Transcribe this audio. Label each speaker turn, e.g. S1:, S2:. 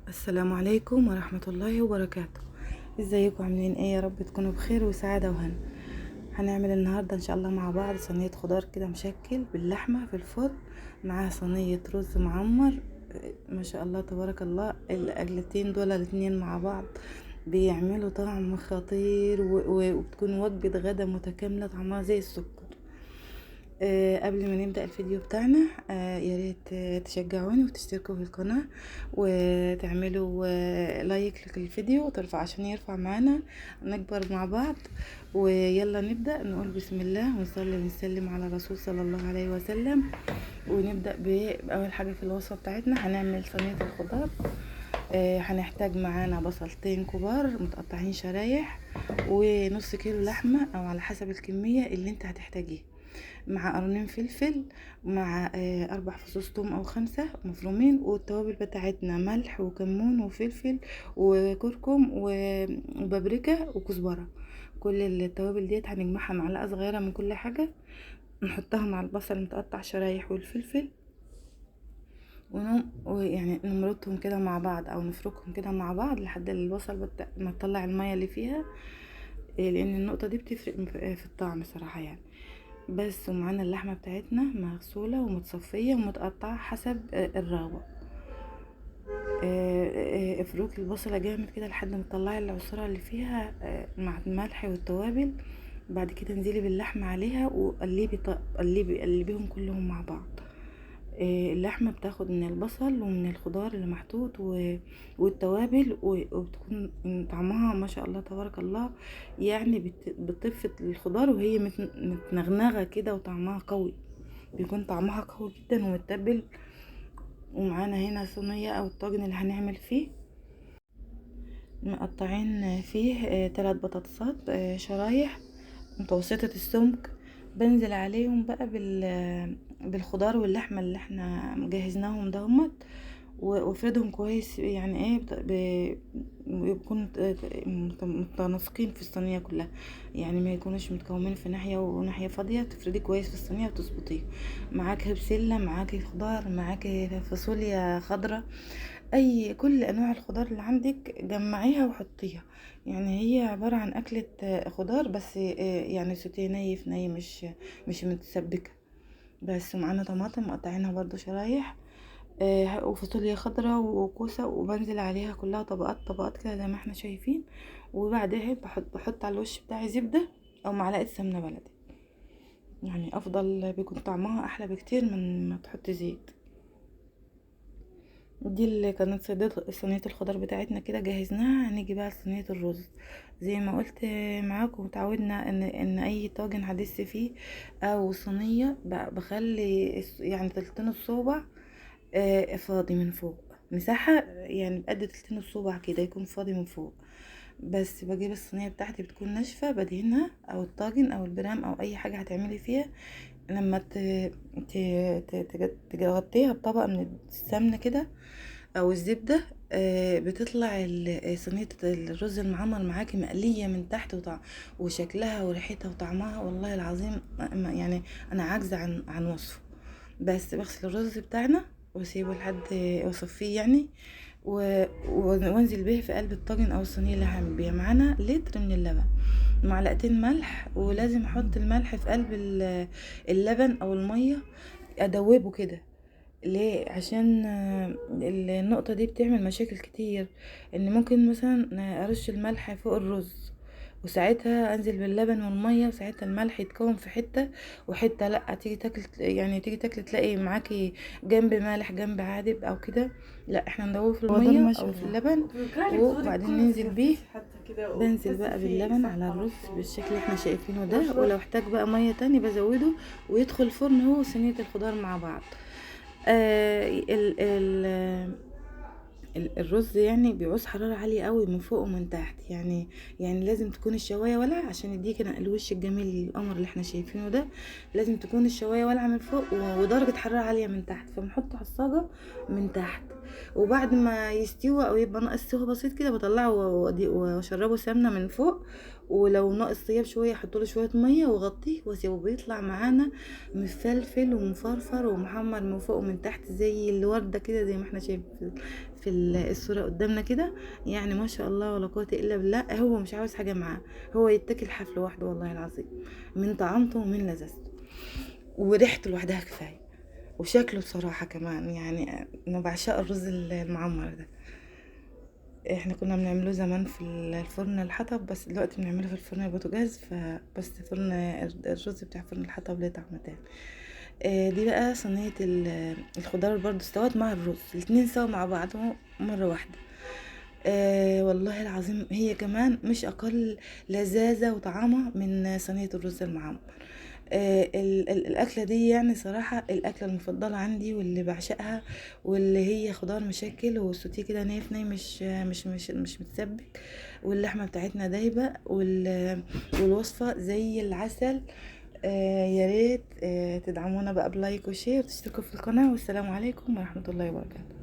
S1: السلام عليكم ورحمة الله وبركاته. ازيكم عاملين ايه؟ يا رب تكونوا بخير وسعادة وهنا. هنعمل النهاردة ان شاء الله مع بعض صينية خضار كده مشكل باللحمة في الفرن، مع صينية رز معمر. ما شاء الله تبارك الله، الاكلتين دول الاتنين مع بعض بيعملوا طعم خطير وبتكون وجبة غدا متكاملة طعمها زي السكر. قبل ما نبدأ الفيديو بتاعنا، يا ريت تشجعوني وتشتركوا في القناة وتعملوا لايك للفيديو وترفع عشان يرفع معانا نكبر مع بعض. ويلا نبدأ، نقول بسم الله ونصلي ونسلم على الرسول صلى الله عليه وسلم. ونبدأ بأول حاجة في الوصفة بتاعتنا، هنعمل صينية الخضار. هنحتاج معانا بصلتين كبار متقطعين شرايح، ونص كيلو لحمة او على حسب الكمية اللي انت هتحتاجيها، مع قرنين فلفل، مع 4 فصوص توم او 5 مفرومين. والتوابل بتاعتنا ملح وكمون وفلفل وكركم وبابريكا وكزبرة. كل التوابل ديت هنجمعها معلقة صغيرة من كل حاجة، نحطها مع البصل المتقطع شرايح والفلفل، ويعني نمرطهم كده مع بعض او نفركهم كده مع بعض لحد البصل ما تطلع المية اللي فيها. لان النقطة دي بتفرق في الطعم صراحة يعني. بس ومعانا اللحمة بتاعتنا مغسولة ومتصفية ومتقطعة حسب الرغبة. افركي البصلة جامد كده لحد ما تطلعي العصارة اللي فيها مع الملح والتوابل. بعد كده انزلي باللحمة عليها قلبيهم كلهم مع بعض. اللحمة بتاخد من البصل ومن الخضار اللي محطوط والتوابل، وبتكون طعمها ما شاء الله تبارك الله. يعني بتطفي الخضار وهي متنغنغة كده وطعمها قوي، بيكون طعمها قوي جدا ومتبل. ومعانا هنا صينية او الطاجن اللي هنعمل فيه، مقطعين فيه 3 بطاطسات شرايح متوسطة السمك. بنزل عليهم بقى بالخضار واللحمة اللي احنا مجهزناهم دهمت، وافردهم كويس. يعني ايه بيكونوا متناسقين في الصينية كلها، يعني ما يكونوش متكومين في ناحية وناحية فاضية. تفردي كويس في الصينية وتظبطيه. معاكي بسلة، معاكي خضار، معاكي فاصوليا خضراء، اي كل انواع الخضار اللي عندك جمعيها وحطيها. يعني هي عبارة عن اكلة خضار بس، يعني سوتيه ني في ني، مش متسبكة. بس معانا طماطم مقطعينها برضو شرايح، وفاصوليا خضراء وكوسة، وبنزل عليها كلها طبقات طبقات كده زي ما احنا شايفين. وبعدها بحط على الوش بتاعي زبدة او معلقة سمنة بلدي، يعني افضل، بيكون طعمها احلى بكتير من ما تحط زيت. دي اللي كانت صينية الخضار بتاعتنا كده جهزناها. هنيجي بقى لصينية الرز. زي ما قلت معاكم، تعودنا ان اي طاجن هدس فيه او صينية بخلي يعني تلتين الصوبع فاضي من فوق، مساحة يعني بقد تلتين الصوبع كده يكون فاضي من فوق. بس بجيب الصينية بتاعتي بتكون ناشفة، بدهنها او الطاجن او البرام او اي حاجة هتعملي فيها. لما تغطيها بطبقة من السمنة كده او الزبدة، بتطلع صينية الرز المعمر معاكي مقلية من تحت، وشكلها وريحتها وطعمها والله العظيم يعني انا عاجزة عن وصفه. بس بغسل الرز بتاعنا واسيبه لحد واصفيه يعني، وانزل به في قلب الطاجن او الصينيه اللي هعمل بيها. معانا لتر من اللبن، معلقتين ملح، ولازم احط الملح في قلب اللبن او الميه، ادوبه كده. ليه؟ عشان النقطة دي بتعمل مشاكل كتير. ان ممكن مثلا ارش الملح فوق الرز، وساعتها انزل باللبن والميه، وساعتها الملح يتكون في حته وحته لا، تيجي تاكل يعني تيجي تاكل تلاقي معاكي جنب مالح جنب عادب او كده. لا، احنا ندوبه في الميه او في اللبن وبعدين ننزل بيه. بنزل بقى باللبن على الرز بالشكل اللي احنا شايفينه ده، ولو احتاج بقى ميه تاني بزوده، ويدخل الفرن هو وصينيه الخضار مع بعض. الرز يعني بيعوز حرارة عالية قوي من فوق ومن تحت، يعني لازم تكون الشواية ولع عشان يديك الوش الجميل القمر اللي احنا شايفينه ده. لازم تكون الشواية ولعة من فوق ودرجة حرارة عالية من تحت، فبنحطه على الصاجة من تحت. وبعد ما يستوي او يبقى ناقص سوا بسيط كده، بطلعه واشربه سمنة من فوق. ولو ناقص طياب شوية احطله شوية مية واغطيه واسيبه، بيطلع معانا مفلفل ومفرفر ومحمر من فوق ومن تحت زي الوردة كده، زي ما احنا شايفين في الصورة قدامنا كده، يعني ما شاء الله ولا قوة الا بالله. هو مش عاوز حاجة معاه، هو يتاكل حاف لوحده والله العظيم، من طعامته ومن لذته، وريحته لوحدها كفاية، وشكله بصراحة كمان. يعني انا بعشق الرز المعمر ده. احنا كنا بنعمله زمان في الفرن الحطب، بس دلوقتي بنعمله في الفرن البوتاجاز. فبس فرن الرز بتاع فرن الحطب ليه طعم تاني. دي بقى صينية الخضار برضو استوت مع الرز، الاتنين سوا مع بعض مرة واحدة. والله العظيم هي كمان مش اقل لذاذة وطعامة من صينية الرز المعمر. الاكله دي يعني صراحه الاكله المفضله عندي واللي بعشقها، واللي هي خضار مشكل والسوتيه كده نايف ناي، مش متسبك، واللحمه بتاعتنا دايبه، والوصفه زي العسل. يا ريت تدعمونا بقى بلايك وشير وتشتركوا في القناه، والسلام عليكم ورحمه الله وبركاته.